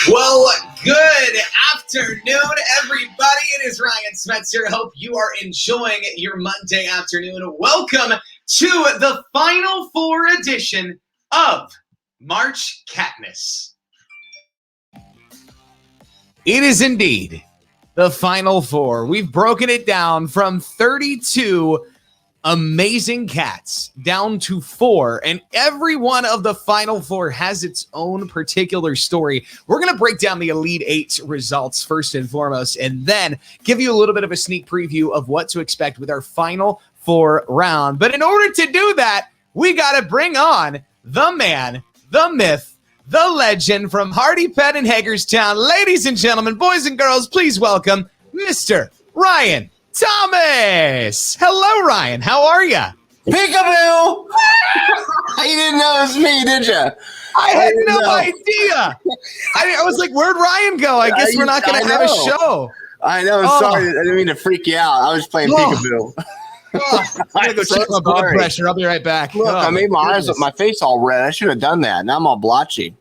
Well, good afternoon, everybody. It is Ryan Smets here. Hope you are enjoying your Monday afternoon. Welcome to the Final Four edition of March Catness. It is indeed the Final Four. We've broken it down from 32 amazing cats down to 4, and every one of the Final Four has its own particular story. We're going to break down the Elite Eight results first and foremost, and then give you a little bit of a sneak preview of what to expect with our Final Four round. But in order to do that, we got to bring on the man, the myth, the legend from Hardy Pet in Hagerstown. Ladies and gentlemen, boys and girls, please welcome Mr. Ryan Thomas. Hello, Ryan. How are you? Peekaboo! You didn't know it was me, did you? I had no idea. I was like, where'd Ryan go? I guess we're not going to have a show. I know. Sorry. I didn't mean to freak you out. I was playing peekaboo. I'm going to go check my blood pressure. I'll be right back. Look, I made my face all red. I should have done that. Now I'm all blotchy.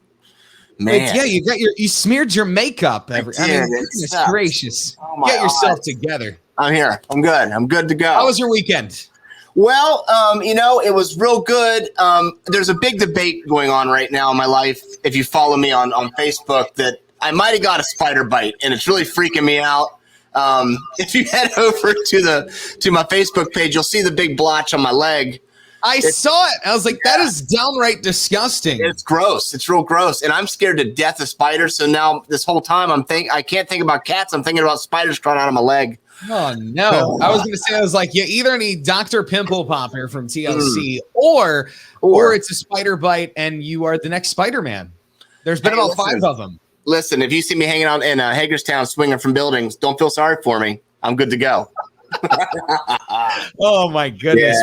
Man. Yeah, you smeared your makeup. Goodness gracious. Oh Get yourself together. I'm here. I'm good. I'm good to go. How was your weekend? Well, it was real good. There's a big debate going on right now in my life. If you follow me on Facebook, that I might have got a spider bite, and it's really freaking me out. If you head over to my Facebook page, you'll see the big blotch on my leg. I saw it. I was like, that is downright disgusting. It's gross. It's real gross. And I'm scared to death of spiders. So now this whole time I can't think about cats. I'm thinking about spiders crawling out of my leg. Oh, no. I was going to say, I was like, you either need Dr. Pimple Popper from TLC or it's a spider bite and you are the next Spider-Man. There's been about 5 of them. Listen, if you see me hanging out in Hagerstown swinging from buildings, don't feel sorry for me. I'm good to go. Oh, my goodness.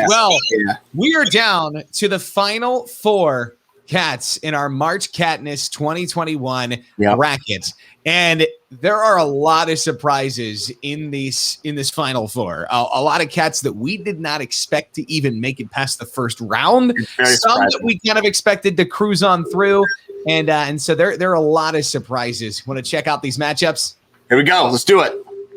We are down to the final 4 cats in our March Catness 2021 bracket. And there are a lot of surprises in this Final Four. A lot of cats that we did not expect to even make it past the first round. Some that we kind of expected to cruise on through. And so there are a lot of surprises. Want to check out these matchups? Here we go. Let's do it.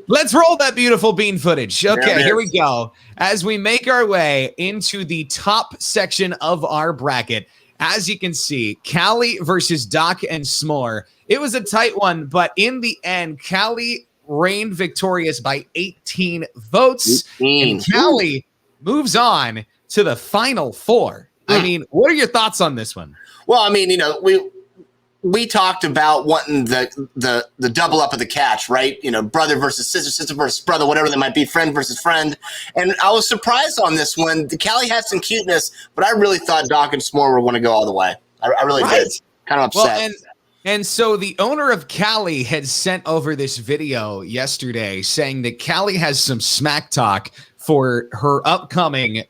Let's roll that beautiful bean footage. Okay, here we go. As we make our way into the top section of our bracket, as you can see, Callie versus Doc and S'more. It was a tight one, but in the end, Callie reigned victorious by 18 votes. 18. And Callie moves on to the Final Four. I mean, what are your thoughts on this one? Well, I mean, we talked about wanting the double up of the catch, right? Brother versus sister, sister versus brother, whatever that might be, friend versus friend. And I was surprised on this one. The Callie had some cuteness, but I really thought Doc and S'more were going to go all the way. I really did. Kind of upset. Well, and so the owner of Callie had sent over this video yesterday saying that Callie has some smack talk for her upcoming,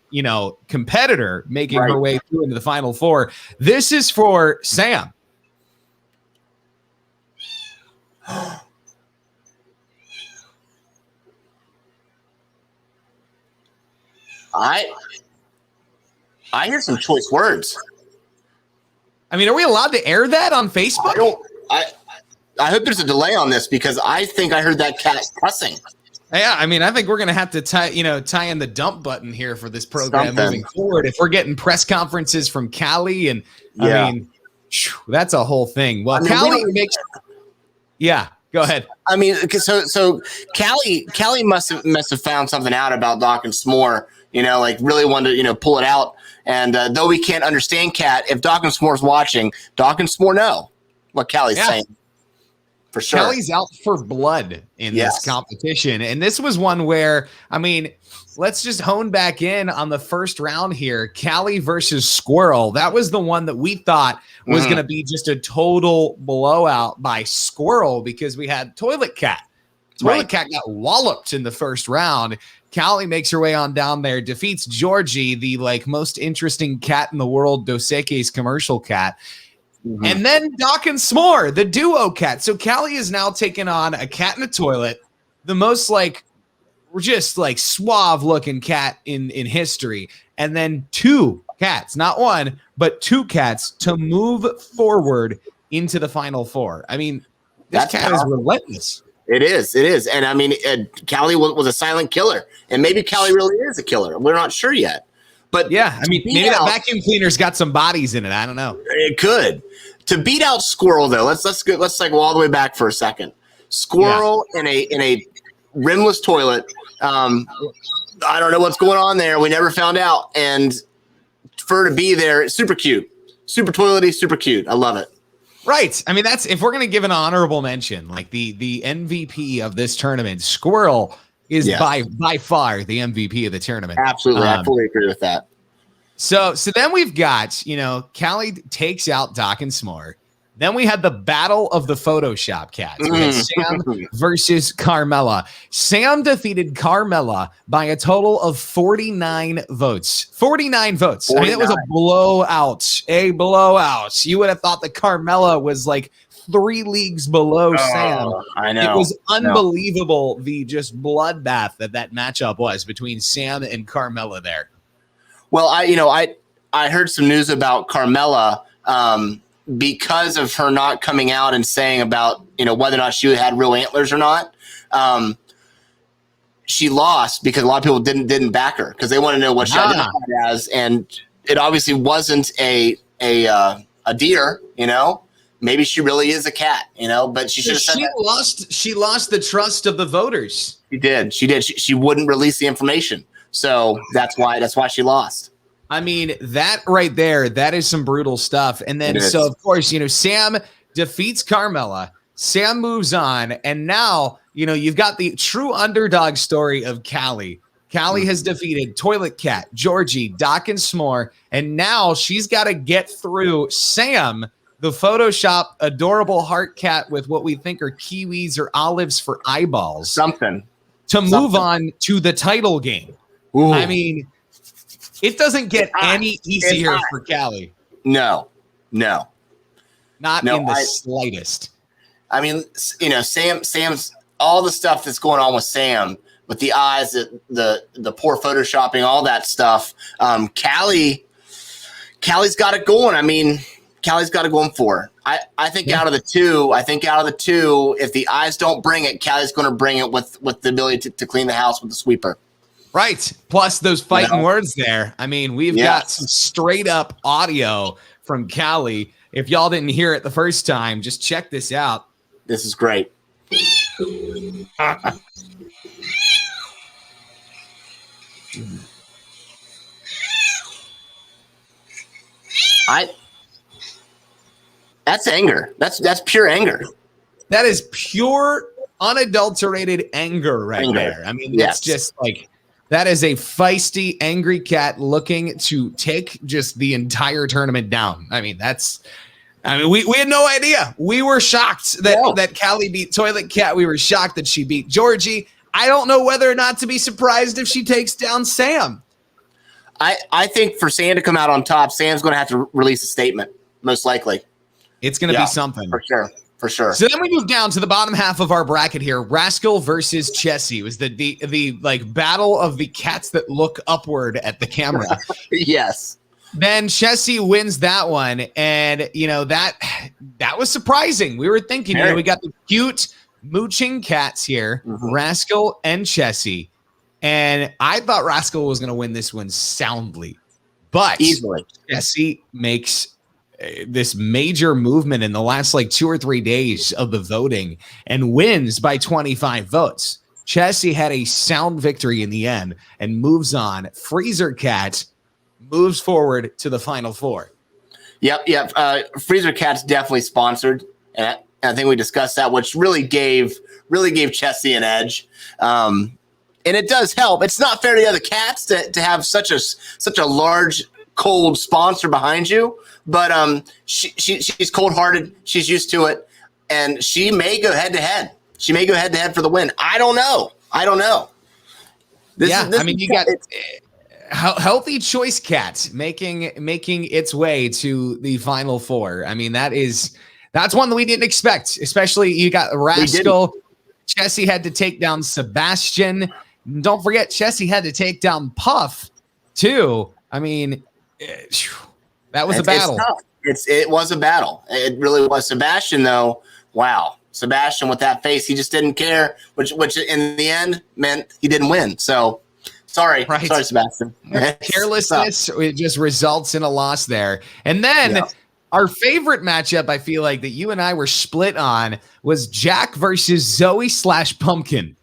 competitor making her way through into the Final Four. This is for Sam. I hear some choice words. I mean, are we allowed to air that on Facebook? I hope there's a delay on this because I think I heard that cat cussing. Yeah, I mean, I think we're going to have to tie in the dump button here for this program moving forward. If we're getting press conferences from Callie, and I mean, that's a whole thing. Well, Callie makes. Yeah, go ahead. I mean, so Callie must have found something out about Doc and S'more. Really wanted to pull it out. And though we can't understand Cat, if Doc and S'more's watching, Doc and S'more know what Callie's saying. For sure. Callie's out for blood in this competition. And this was one where, I mean, let's just hone back in on the first round here. Callie versus Squirrel. That was the one that we thought was going to be just a total blowout by Squirrel because we had Toilet Cat. Toilet Cat got walloped in the first round. Callie makes her way on down there, defeats Georgie, the most interesting cat in the world, Dos Equis commercial cat. And then Doc and S'more, the duo cat. So Callie is now taking on a cat in a toilet, the most suave looking cat in history. And then 2 cats, not one, but 2 cats to move forward into the Final Four. I mean, This cat is relentless. It is. And I mean, Callie was a silent killer. And maybe Callie really is a killer. We're not sure yet. But yeah, I mean, maybe that vacuum cleaner's got some bodies in it. I don't know. It could. To beat out Squirrel, though, let's like go all the way back for a second. Squirrel in a rimless toilet. I don't know what's going on there. We never found out. And for her to be there, it's super cute. Super toilety, super cute. I love it. Right. I mean, that's if we're going to give an honorable mention, like the MVP of this tournament, Squirrel is by far the MVP of the tournament. Absolutely. I fully agree with that. So then we've got, Callie takes out Doc and S'more. Then we had the battle of the Photoshop cats. We had Sam versus Carmella. Sam defeated Carmella by a total of 49 votes. 49 votes. 49. I mean, it was a blowout. A blowout. You would have thought that Carmella was like 3 leagues below Sam. I know. It was unbelievable the just bloodbath that matchup was between Sam and Carmella there. Well, I heard some news about Carmella because of her not coming out and saying about whether or not she had real antlers or not. She lost because a lot of people didn't back her because they want to know what she identified as, and it obviously wasn't a deer. Maybe she really is a cat. But she should have said that. She lost the trust of the voters. She did. She wouldn't release the information. So that's why she lost. I mean, that right there, that is some brutal stuff. And then, so of course, Sam defeats Carmella. Sam moves on. And now, you've got the true underdog story of Callie. Callie has defeated Toilet Cat, Georgie, Doc, and S'more. And now she's got to get through Sam, the Photoshop adorable heart cat with what we think are kiwis or olives for eyeballs. Something. To move on to the title game. Ooh. I mean, it doesn't get any easier for Callie. No. Not in the slightest. I mean, Sam's all the stuff that's going on with Sam, with the eyes, the poor photoshopping, all that stuff. Callie's got it going. I mean, Callie's got it going for her. I think out of the two, if the eyes don't bring it, Callie's going to bring it with the ability to clean the house with the sweeper. Right. Plus those fighting words there. I mean, we've got some straight up audio from Callie. If y'all didn't hear it the first time, just check this out. This is great. That's anger. That's pure anger. That is pure unadulterated anger there. I mean, it's just like, that is a feisty, angry cat looking to take just the entire tournament down. I mean, we had no idea. We were shocked that Callie beat Toilet Cat. We were shocked that she beat Georgie. I don't know whether or not to be surprised if she takes down Sam. I think for Sam to come out on top, Sam's going to have to release a statement, most likely. It's going to be something. For sure. So then we move down to the bottom half of our bracket here. Rascal versus Chessie. It was the like battle of the cats that look upward at the camera. Yes. Then Chessie wins that one. And, that was surprising. We were thinking, we got the cute mooching cats here, Rascal and Chessie. And I thought Rascal was going to win this one soundly. But easily. Chessie makes this major movement in the last 2 or 3 days of the voting and wins by 25 votes. Chessie had a sound victory in the end and moves on. Freezer Cat moves forward to the final 4. Yep. Freezer Cat's definitely sponsored, and I think we discussed that, which really gave Chessie an edge. And it does help. It's not fair to the other cats to have such a large, cold sponsor behind you. But she's cold-hearted. She's used to it, and she may go head-to-head. She may go head-to-head for the win. I don't know. You got Healthy Choice Cat making its way to the final 4. I mean, that's one that we didn't expect. Especially you got Rascal. Chessie had to take down Sebastian. Don't forget, Chessie had to take down Puff too. I mean. That was a battle. It was a battle. It really was. Sebastian, though, wow. Sebastian with that face, he just didn't care, which in the end meant he didn't win. So sorry, Sebastian. Carelessness, it just results in a loss there. And then our favorite matchup, I feel like, that you and I were split on was Jack versus Zoe/Pumpkin.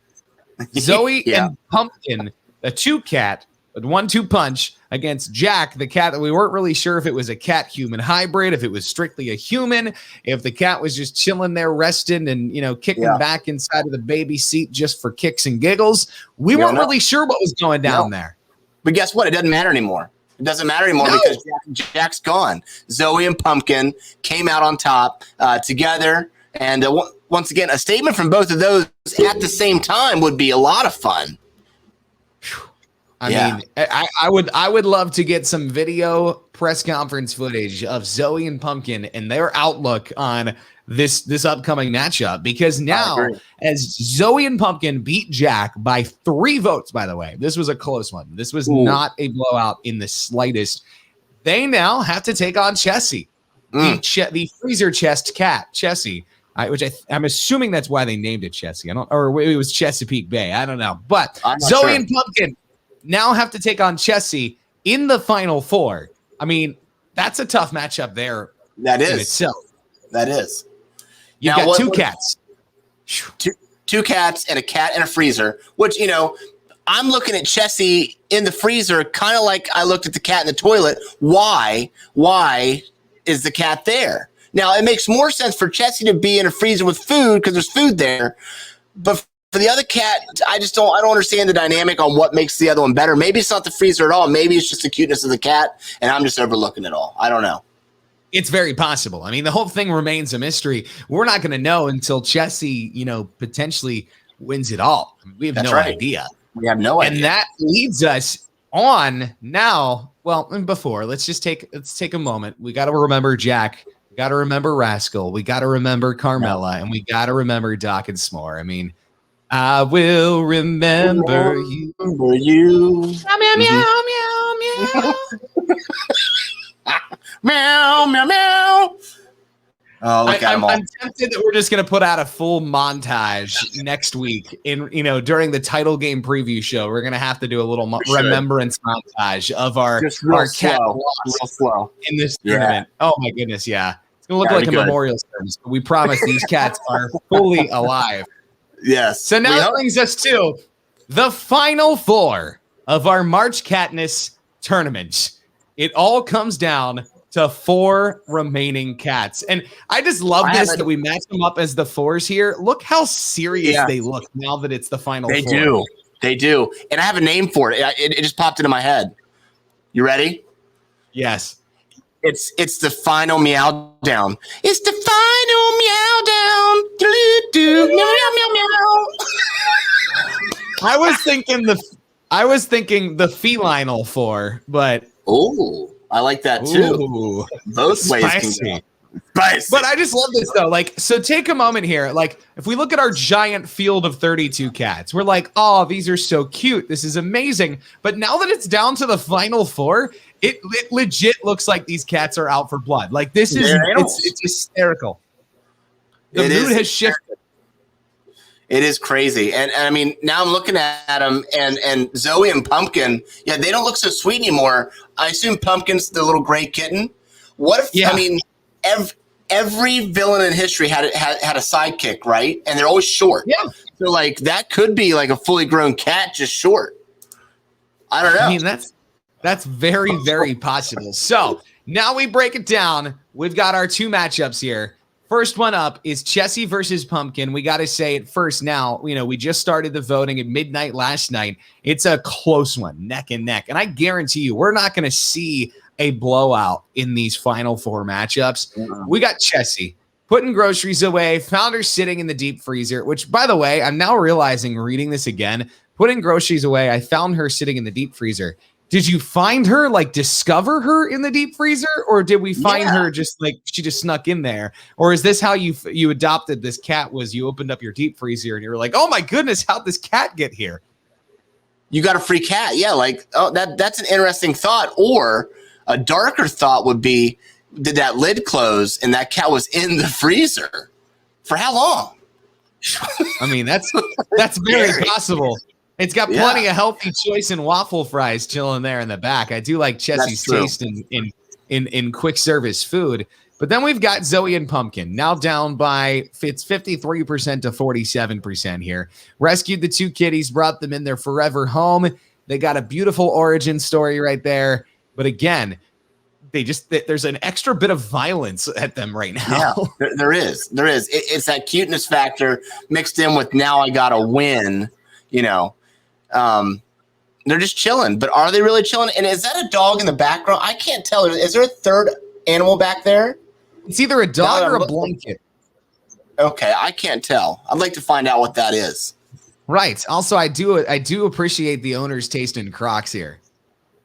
Zoe and Pumpkin, a 2-cat, a 1-2 punch against Jack, the cat that we weren't really sure if it was a cat-human hybrid, if it was strictly a human, if the cat was just chilling there resting and, kicking back inside of the baby seat just for kicks and giggles. We weren't really sure what was going down there. But guess what? It doesn't matter anymore. It doesn't matter anymore because Jack's gone. Zoe and Pumpkin came out on top together. And once again, a statement from both of those at the same time would be a lot of fun. I mean, I would love to get some video press conference footage of Zoe and Pumpkin and their outlook on this upcoming matchup, because now as Zoe and Pumpkin beat Jack by 3 votes, by the way, this was a close one. This was not a blowout in the slightest. They now have to take on Chessie, the freezer chest cat, Chessie. Which I'm assuming that's why they named it Chessie. Or it was Chesapeake Bay. I don't know. But Zoe and Pumpkin now have to take on Chessie in the Final Four. I mean, that's a tough matchup there. That is. In itself. That is. You got 2 cats. Two cats and a cat in a freezer, which, I'm looking at Chessie in the freezer kind of like I looked at the cat in the toilet. Why is the cat there? Now, it makes more sense for Chessie to be in a freezer with food because there's food there. But for the other cat, I don't understand the dynamic on what makes the other one better. Maybe it's not the freezer at all. Maybe it's just the cuteness of the cat, and I'm just overlooking it all. I don't know. It's very possible. I mean, the whole thing remains a mystery. We're not going to know until Chessie, potentially wins it all. I mean, we have no idea. We have no idea. And that leads us on now. Well, and before, let's take a moment. We got to remember Jack. We got to remember Rascal. We got to remember Carmella, and we got to remember Doc and S'more. I mean, I will remember you. Meow, meow, meow, meow, meow. Meow, meow, meow. Oh, look at them all. I'm tempted that we're just going to put out a full montage next week during the title game preview show. We're going to have to do a little remembrance montage of our cat loss in this tournament. Oh my goodness. Yeah. It's going to look like a memorial service, but we promise these cats are fully alive. Yes. So now that brings us to the Final Four of our March Catness tournament. It all comes down to 4 remaining cats. And I just love that we match them up as the 4s here. Look how serious they look now that it's the Final Four. They do. And I have a name for it. It just popped into my head. You ready? Yes. It's the final meow down. It's the final meow down. Do meow meow meow meow. I was thinking the felinal 4, but I like that too. Both ways can go. Spicy. But I just love this though. So take a moment here. If we look at our giant field of 32 cats, we're like, oh, these are so cute. This is amazing. But now that it's down to the Final Four, it legit looks like these cats are out for blood. It's hysterical. The mood has shifted. It is crazy. And I mean, now I'm looking at them and Zoe and Pumpkin, they don't look so sweet anymore. I assume Pumpkin's the little gray kitten. What if, I mean, every villain in history had a sidekick, right? And they're always short. Yeah. So that could be like a fully grown cat, just short. I don't know. I mean, that's very, very possible. So now we break it down. We've got our 2 matchups here. First one up is Chessie versus Pumpkin. We got to say it first now. We just started the voting at midnight last night. It's a close one, neck and neck. And I guarantee you, we're not going to see a blowout in these Final Four matchups. We got Chessie putting groceries away, found her sitting in the deep freezer, which, by the way, I'm now realizing reading this again, putting groceries away, I found her sitting in the deep freezer. Did you find her, discover her in the deep freezer? Or did we find her just she just snuck in there? Or is this how you adopted this cat, was you opened up your deep freezer and you were like, oh my goodness, how'd this cat get here? You got a free cat. Yeah. That's an interesting thought. Or a darker thought would be, did that lid close and that cat was in the freezer? For how long? I mean, that's very possible. It's got plenty of healthy choice and waffle fries chilling there in the back. I do like Chessie's taste in quick service food. But then we've got Zoe and Pumpkin, now down by it's 53% to 47% here. Rescued the two kitties, brought them in their forever home. They got a beautiful origin story right there. But again, there's an extra bit of violence at them right now. Yeah, there is. It's that cuteness factor mixed in with now I got to win, they're just chilling, but are they really chilling? And is that a dog in the background? I can't tell. Is there a third animal back there? It's either a dog or a blanket. Okay, I can't tell. I'd like to find out what that is. Right. Also, I do appreciate the owner's taste in Crocs here.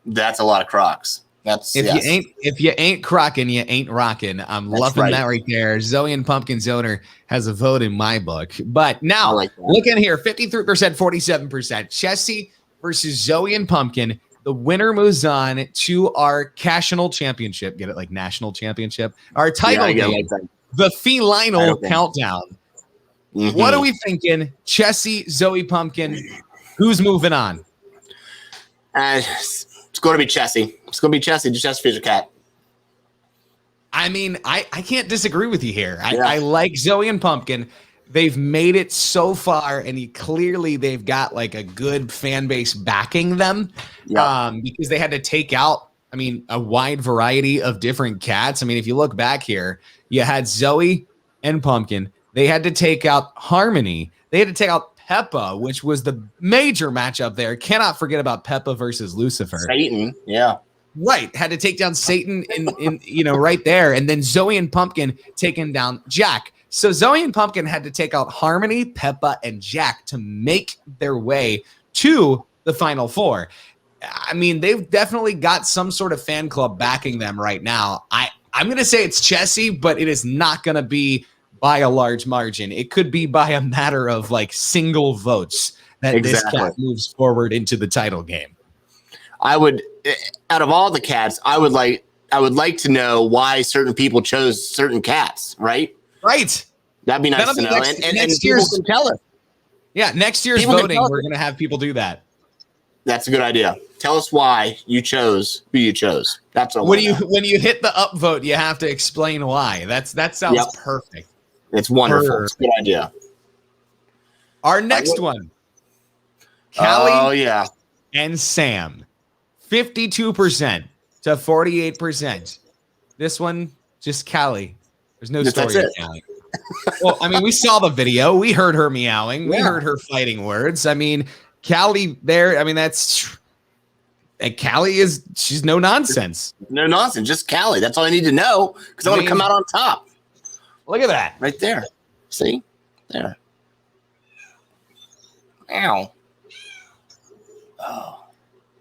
That's a lot of Crocs. If you ain't crocking, you ain't rocking. I'm loving that right there. Zoe and Pumpkin's owner has a vote in my book. But now, look in here, 53%, 47%. Chessie versus Zoe and Pumpkin. The winner moves on to our National Championship. Get it? Like National Championship. Our title game, the Felinal Countdown. Mm-hmm. What are we thinking? Chessie, Zoe, Pumpkin. Who's moving on? It's going to be Chessie. It's going to be Chessie. Just Chessie Fisher Cat. I mean, I can't disagree with you here. I like Zoe and Pumpkin. They've made it so far, and clearly they've got like a good fan base backing them because they had to take out, a wide variety of different cats. If you look back here, you had Zoe and Pumpkin. They had to take out Harmony. They had to take out Peppa, which was the major matchup there. Cannot forget about Peppa versus Lucifer. Satan, yeah. Right. Had to take down Satan in right there. And then Zoe and Pumpkin taking down Jack. So Zoe and Pumpkin had to take out Harmony, Peppa, and Jack to make their way to the Final Four. They've definitely got some sort of fan club backing them right now. I'm going to say it's Chessie, but it is not going to be by a large margin. It could be by a matter of like single votes that this cat moves forward into the title game. I would, out of all the cats, I would like to know why certain people chose certain cats, right? Right. That'd be nice to know. And people can tell us. Yeah, next year's voting, we're going to have people do that. That's a good idea. Tell us why you chose who you chose. That's what when you hit the upvote, you have to explain why. That sounds perfect. It's wonderful. It's a good idea. Our next one. Callie and Sam. 52% to 48%. This one, just Callie. There's no story in Callie. Well, we saw the video. We heard her meowing. We heard her fighting words. Callie there, that's... And Callie she's no nonsense. No nonsense. Just Callie. That's all I need to know because I want to come out on top. Look at that. Right there. See? There. Ow. Oh.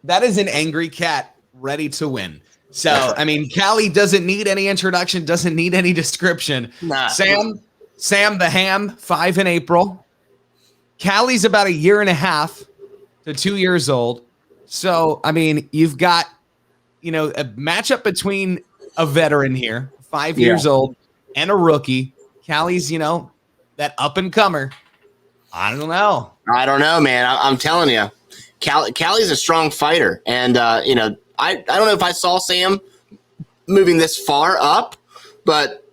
That is an angry cat ready to win. So, Callie doesn't need any introduction, doesn't need any description. Nah. Sam the Ham, 5 in April. Callie's about 1.5 to 2 years old. So, you've got, a matchup between a veteran here, 5 years old, and a rookie. Callie's, that up-and-comer. I don't know. I don't know, man. I'm telling you. Callie's a strong fighter. And, I don't know if I saw Sam moving this far up, but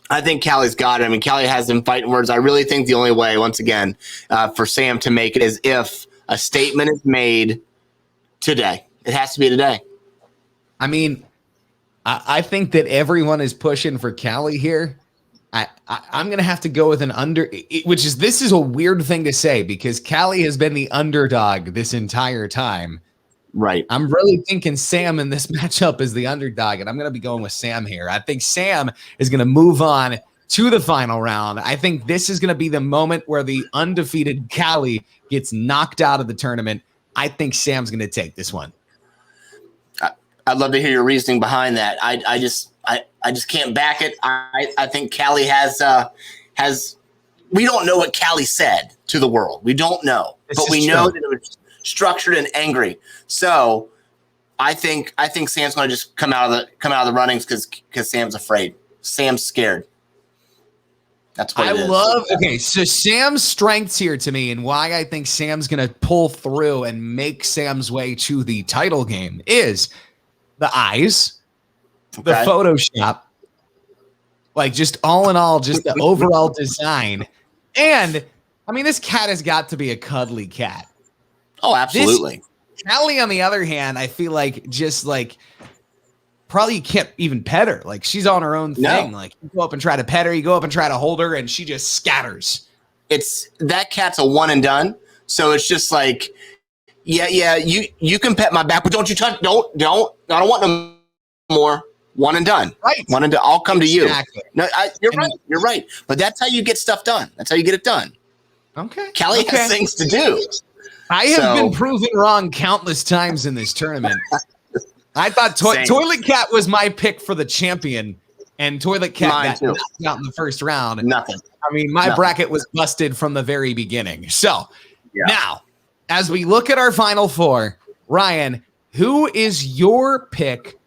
I think Callie's got it. Callie has them fighting words. I really think the only way, once again, for Sam to make it is if a statement is made today. It has to be today. I think that everyone is pushing for Callie here. I'm going to have to go with an under, this is a weird thing to say because Callie has been the underdog this entire time. Right. I'm really thinking Sam in this matchup is the underdog, and I'm going to be going with Sam here. I think Sam is going to move on to the final round. I think this is going to be the moment where the undefeated Callie gets knocked out of the tournament. I think Sam's going to take this one. I'd love to hear your reasoning behind that. I just can't back it. I think Callie has we don't know what Callie said to the world. We don't know, but we know that it was structured and angry. So I think Sam's going to just come out of the runnings because Sam's afraid. Sam's scared. That's what it is. Okay, so Sam's strengths here to me, and why I think Sam's going to pull through and make Sam's way to the title game is the eyes, the Photoshop, like just all in all, just the overall design. And I mean, this cat has got to be a cuddly cat. Oh, absolutely. Callie, on the other hand, I feel like just like probably you can't even pet her. Like she's on her own thing. No. Like you go up and try to pet her, you go up and try to hold her, and she just scatters. That cat's a one and done. So it's just like, yeah, you can pet my back, but don't you touch, don't. I don't want no more. One and done. Right. One and done. I'll come to you. Exactly. No, you're right. But that's how you get stuff done. That's how you get it done. Okay. Callie has things to do. I have been proven wrong countless times in this tournament. I thought Toilet Cat was my pick for the champion, and Toilet Cat got knocked out in the first round. Nothing. I mean, my bracket was busted from the very beginning. So now, as we look at our final four, Ryan, who is your pick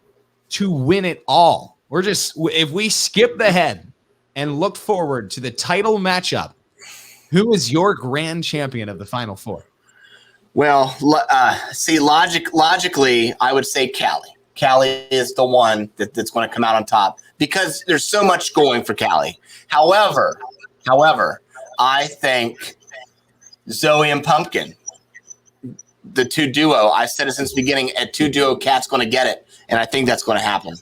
to win it all? If we skip the head and look forward to the title matchup, who is your grand champion of the final four? Well, logically, I would say Callie. Callie is the one that's going to come out on top because there's so much going for Callie. However, I think Zoe and Pumpkin, the two duo, I said it since the beginning, a two duo cat's going to get it, and I think that's going to happen.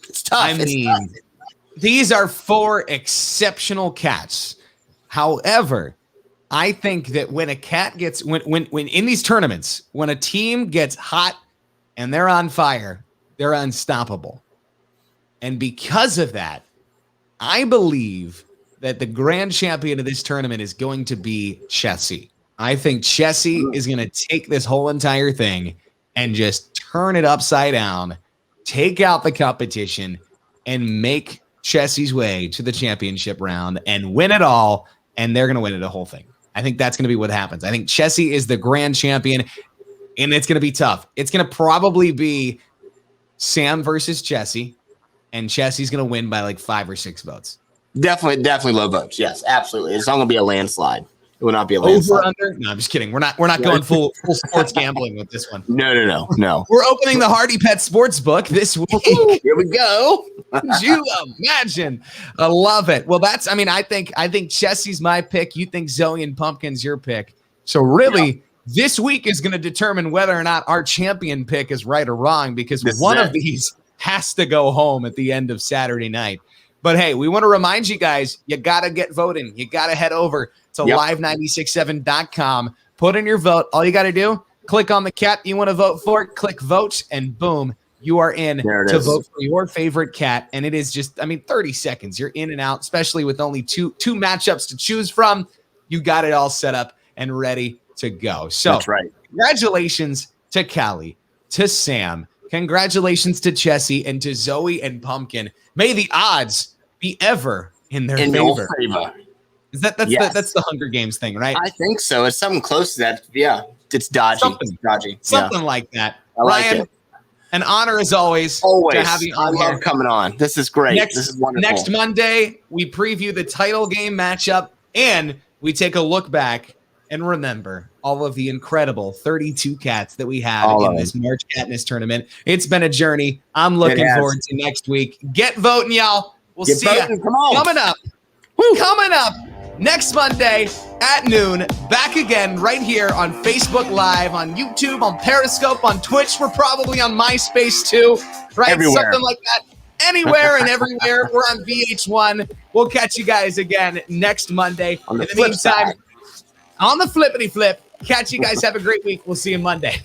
It's tough. Tough. These are four exceptional cats. However, I think that when a cat gets when in these tournaments, when a team gets hot and they're on fire, they're unstoppable. And because of that, I believe that the grand champion of this tournament is going to be Chessie. I think Chessie is going to take this whole entire thing and just turn it upside down, take out the competition, and make Chessie's way to the championship round and win it all. And they're going to win it the whole thing. I think that's going to be what happens. I think Chessie is the grand champion, and it's going to be tough. It's going to probably be Sam versus Chessie, and Chessie's going to win by like 5 or 6 votes. Definitely low votes. Yes, absolutely. It's not going to be a landslide. It will not be a landslide. Over under? No, I'm just kidding. We're not going full sports gambling with this one. No. We're opening the Hardy Pet Sports Book this week. Here we go. Could you imagine? I love it. Well, I think Chessie's my pick. You think Zoe and Pumpkin's your pick. So really, this week is going to determine whether or not our champion pick is right or wrong, because one of these has to go home at the end of Saturday night. But hey, we want to remind you guys, you got to get voting. You got to head over to live967.com. Put in your vote. All you got to do, click on the cat you want to vote for, click vote, and boom, you are in to vote for your favorite cat. And it is just, 30 seconds. You're in and out, especially with only two matchups to choose from. You got it all set up and ready to go. So that's right. Congratulations to Callie, to Sam. Congratulations to Chessie and to Zoe and Pumpkin. May the odds be ever in their favor. Is that's the Hunger Games thing, right? I think so. It's something close to that. Yeah, it's dodgy. Something like that. I like Ryan, it. An honor as always to have you on. I love coming on. This is great. This is wonderful. Next Monday, we preview the title game matchup, and we take a look back and remember all of the incredible 32 cats that we had in this March Catness tournament. It's been a journey. I'm looking forward to next week. Get voting, y'all. We'll see you coming up. Coming up next Monday at noon. Back again right here on Facebook Live, on YouTube, on Periscope, on Twitch. We're probably on MySpace too, right? Everywhere. Something like that. Anywhere and everywhere. We're on VH1. We'll catch you guys again next Monday. In the meantime, on the flippity flip, catch you guys. Have a great week. We'll see you Monday.